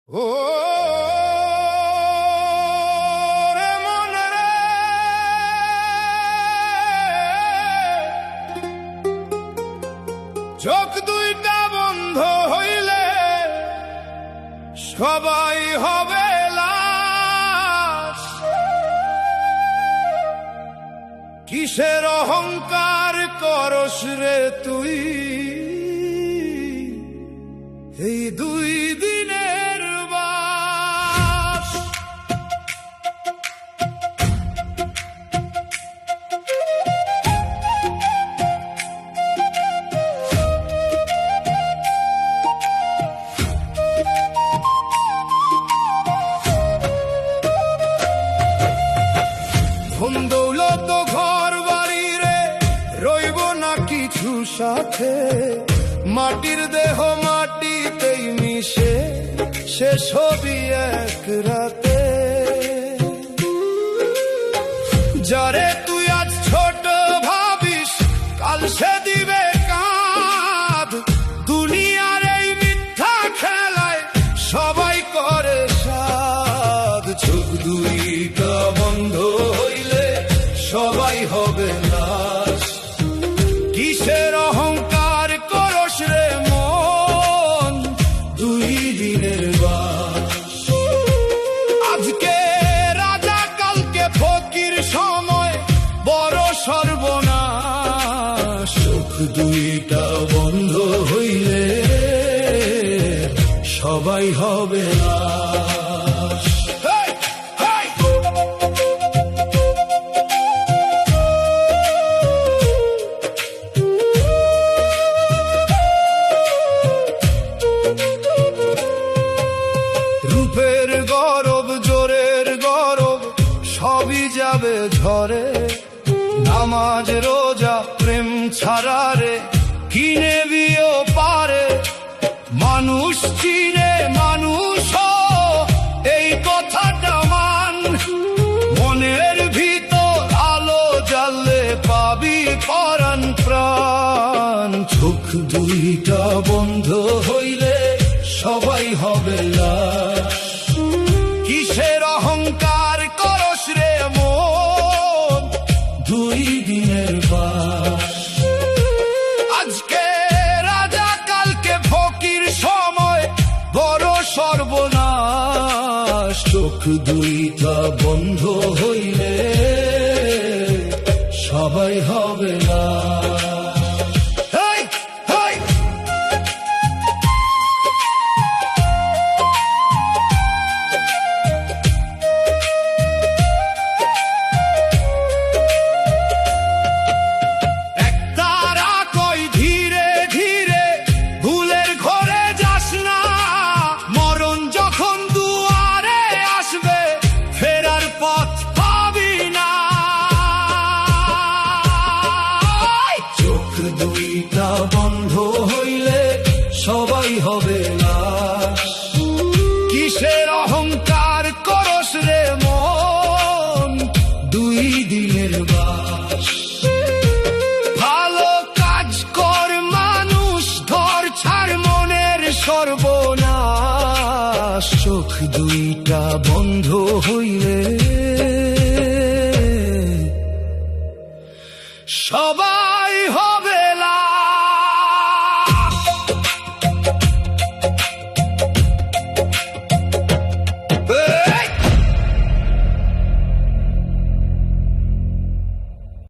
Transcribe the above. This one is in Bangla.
ও রে মন রে, চোখ দুইটা বন্ধ হইলে সবাই হবে লাশ। কিসের অহংকার করস রে তুই এই দুই দিনের বাস। ধন দৌলত ঘর বাড়ি রে রইব না কিছু সাথে, মাটির দেহ মাটিতেই মিশে শেষ হবি এক রাতে। যারে তুই আজ ছোট ভাবিস কাল সে দিবে কাঁধ। দুনিয়ার এই মিথ্যা খেলায় সবাই করে সাধ। চোখ দুইটা বন্ধ হইলে সবাই হবে লাশ। কিসের অহংকার করস রে মন দুই দিনের বাস। আজকে রাজা কালকে ফকির সময় বড় সর্বনাশ। চোখ দুইটা বন্ধ হইলে সবাই হবে লাশ। রূপের গরব জোরের গরব সবই যাবে ঝরে। নামাজ রোজা প্রেম ছাড়া রে কিনে বিও পারে। মানুষ চিনে মানুষ এই কথাটা মান। মনের ভিতর আলো জ্বালে পাবি পরাণ প্রাণ। চোখ দুইটা বন্ধ হইলে সবাই হবে লাশ। কিসের অহংকার করস রে মন দুই দিনের বাস। আজকে রাজা কালকে ফকির সময় বড় সর্বনাশ। চোখ দুইটা বন্ধ হইলে সবাই হবে লাশ। দুইটা বন্ধ হইলে সবাই হবে লাশ। কিসের অহংকার করস রে মন দুই দিনের বাস। ভালো কাজ কর মানুষ ধর ছাড় মনের সর্বনাশ। চোখ দুইটা বন্ধ হইলে